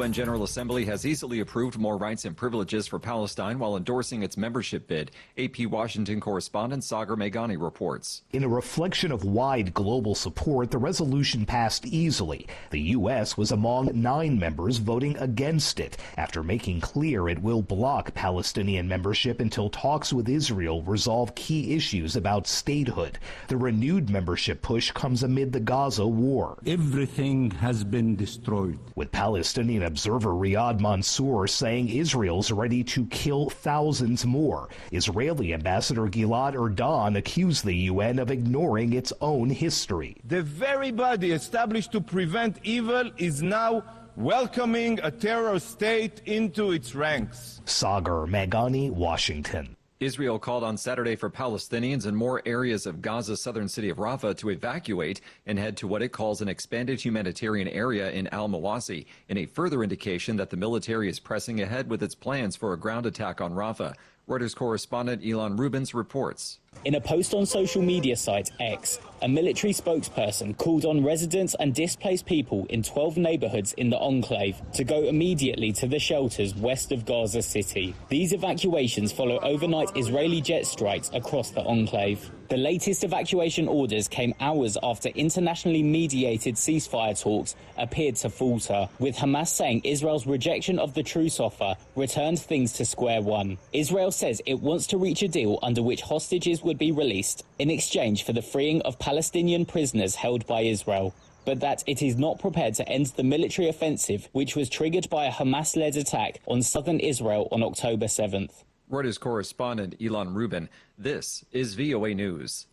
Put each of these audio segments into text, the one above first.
UN General Assembly has easily approved more rights and privileges for Palestine while endorsing its membership bid. AP Washington correspondent Sagar Meghani reports. In a reflection of wide global support, the resolution passed easily. The U.S. was among 9 members voting against it, after making clear it will block Palestinian membership until talks with Israel resolve key issues about statehood. The renewed membership push comes amid the Gaza war. Everything has been destroyed. With Palestinian observer Riyad Mansour saying Israel's ready to kill thousands more. Israeli Ambassador Gilad Erdan accused the UN of ignoring its own history. The very body established to prevent evil is now welcoming a terror state into its ranks. Sagar Meghani, Washington. Israel called on Saturday for Palestinians in more areas of Gaza's southern city of Rafah to evacuate and head to what it calls an expanded humanitarian area in al-Mawasi, in a further indication that the military is pressing ahead with its plans for a ground attack on Rafah. Reuters correspondent Elon Rubens reports. In a post on social media site X, a military spokesperson called on residents and displaced people in 12 neighborhoods in the enclave to go immediately to the shelters west of Gaza City. These evacuations follow overnight Israeli jet strikes across the enclave. The latest evacuation orders came hours after internationally mediated ceasefire talks appeared to falter, with Hamas saying Israel's rejection of the truce offer returned things to square one. Israel says it wants to reach a deal under which hostages would be released in exchange for the freeing of Palestinian prisoners held by Israel, but that it is not prepared to end the military offensive which was triggered by a Hamas-led attack on southern Israel on October 7th. Reuters correspondent Elon Rubin. This is VOA News.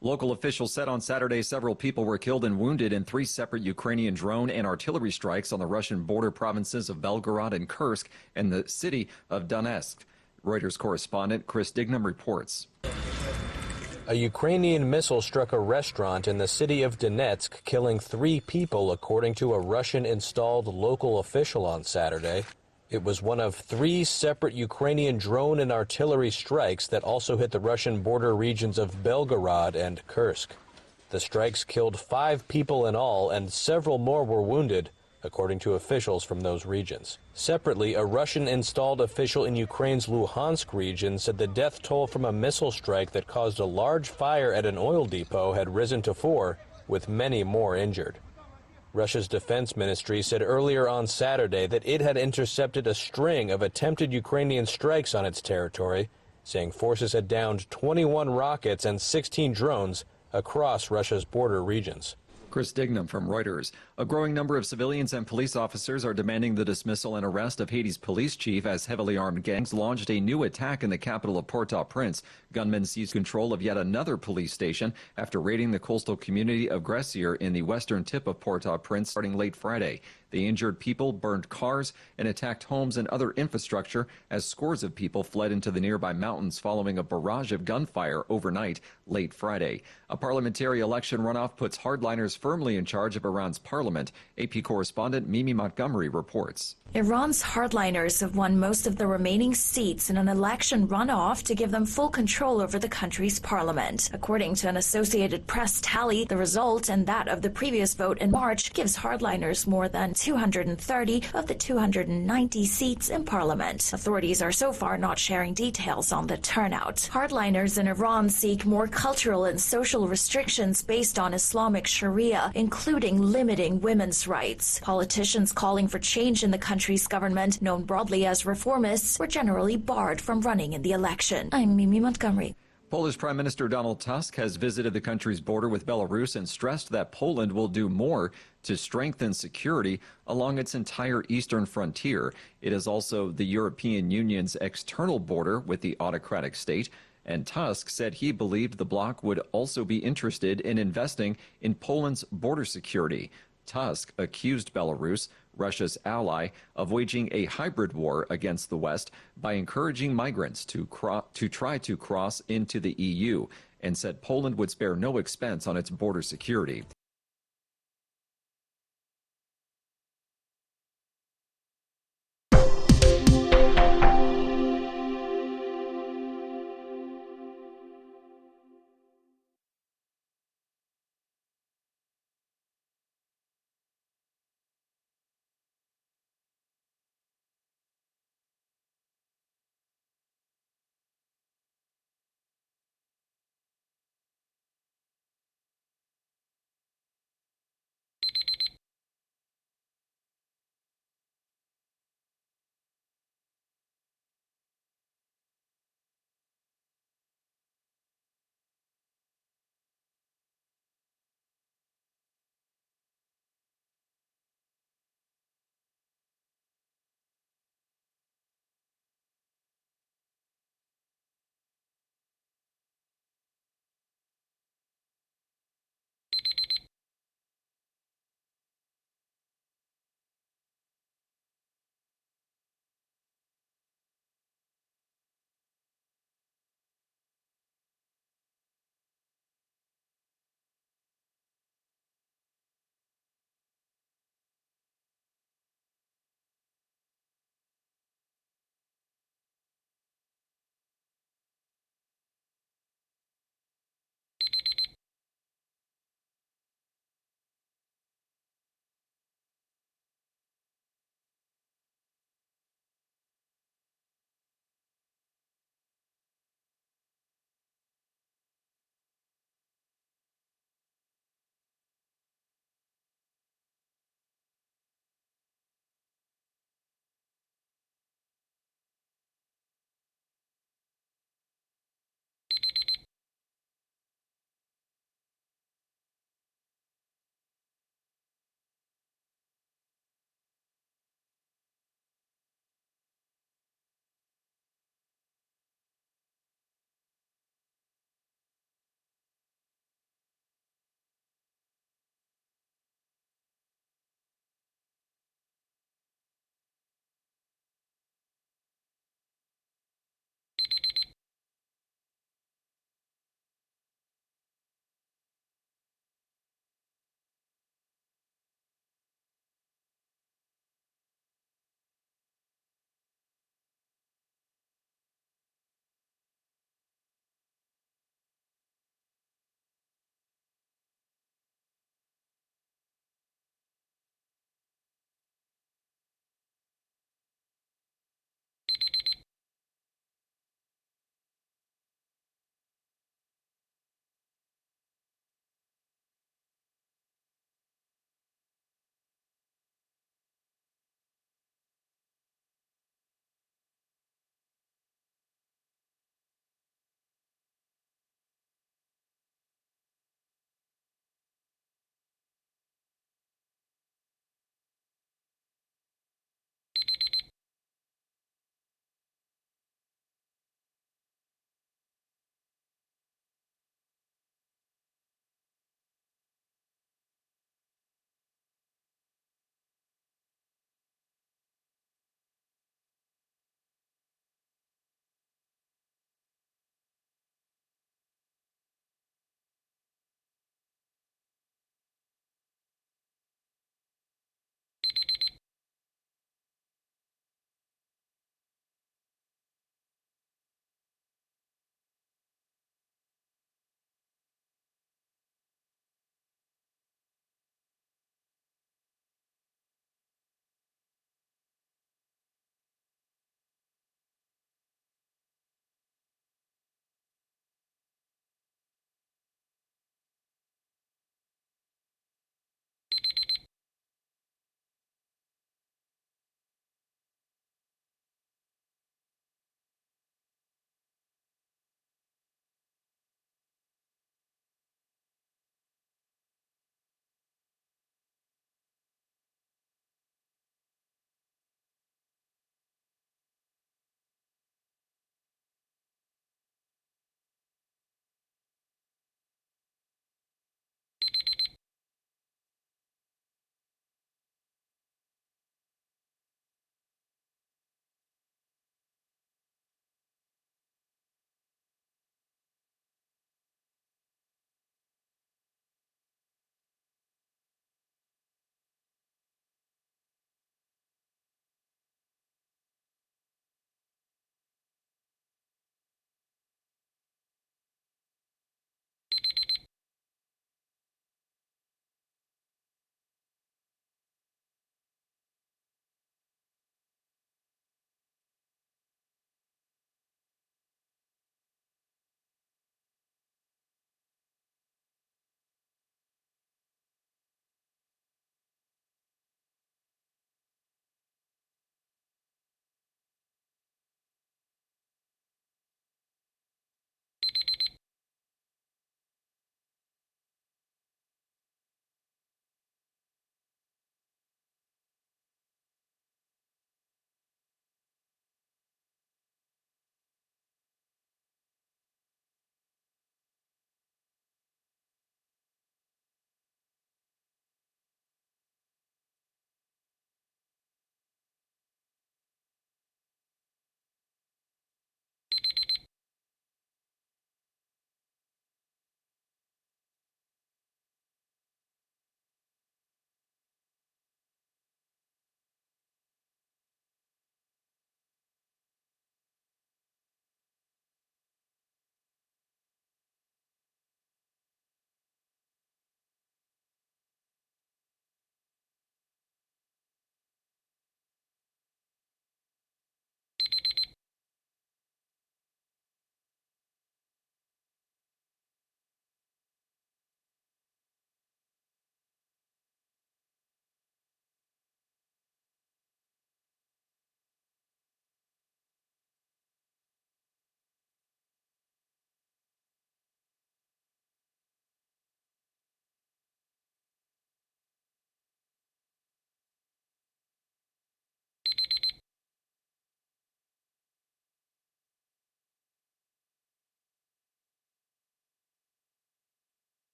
Local officials said on Saturday several people were killed and wounded in 3 separate Ukrainian drone and artillery strikes on the Russian border provinces of Belgorod and Kursk and the city of Donetsk. Reuters correspondent Chris Dignam reports. A Ukrainian missile struck a restaurant in the city of Donetsk, killing 3 people, according to a Russian-installed local official on Saturday. It was one of 3 separate Ukrainian drone and artillery strikes that also hit the Russian border regions of Belgorod and Kursk. The strikes killed 5 people in all, and several more were wounded, according to officials from those regions. Separately, a Russian-installed official in Ukraine's Luhansk region said the death toll from a missile strike that caused a large fire at an oil depot had risen to 4, with many more injured. Russia's defense ministry said earlier on Saturday that it had intercepted a string of attempted Ukrainian strikes on its territory, saying forces had downed 21 rockets and 16 drones across Russia's border regions. Chris Dignam from Reuters. A growing number of civilians and police officers are demanding the dismissal and arrest of Haiti's police chief as heavily armed gangs launched a new attack in the capital of Port-au-Prince. Gunmen seized control of yet another police station after raiding the coastal community of Gressier in the western tip of Port-au-Prince starting late Friday. The injured people burned cars and attacked homes and other infrastructure as scores of people fled into the nearby mountains following a barrage of gunfire overnight late Friday. A parliamentary election runoff puts hardliners firmly in charge of Iran's parliament. AP correspondent Mimi Montgomery reports. Iran's hardliners have won most of the remaining seats in an election runoff to give them full control over the country's parliament. According to an Associated Press tally, the result and that of the previous vote in March gives hardliners more than 230 of the 290 seats in parliament. Authorities are so far not sharing details on the turnout. Hardliners in Iran seek more cultural and social restrictions based on Islamic Sharia, including limiting women's rights. Politicians calling for change in the country's government, known broadly as reformists, were generally barred from running in the election. I'm Mimi Montgomery. Polish Prime Minister Donald Tusk has visited the country's border with Belarus and stressed that Poland will do more to strengthen security along its entire eastern frontier. It is also the European Union's external border with the autocratic state. And Tusk said he believed the bloc would also be interested in investing in Poland's border security. Tusk accused Belarus, Russia's ally, of waging a hybrid war against the West by encouraging migrants to try to cross into the EU, and said Poland would spare no expense on its border security.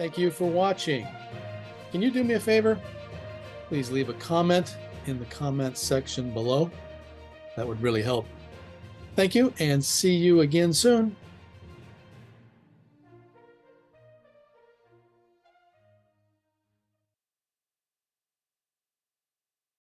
Thank you for watching. Can you do me a favor? Please leave a comment in the comments section below. That would really help. Thank you, and see you again soon.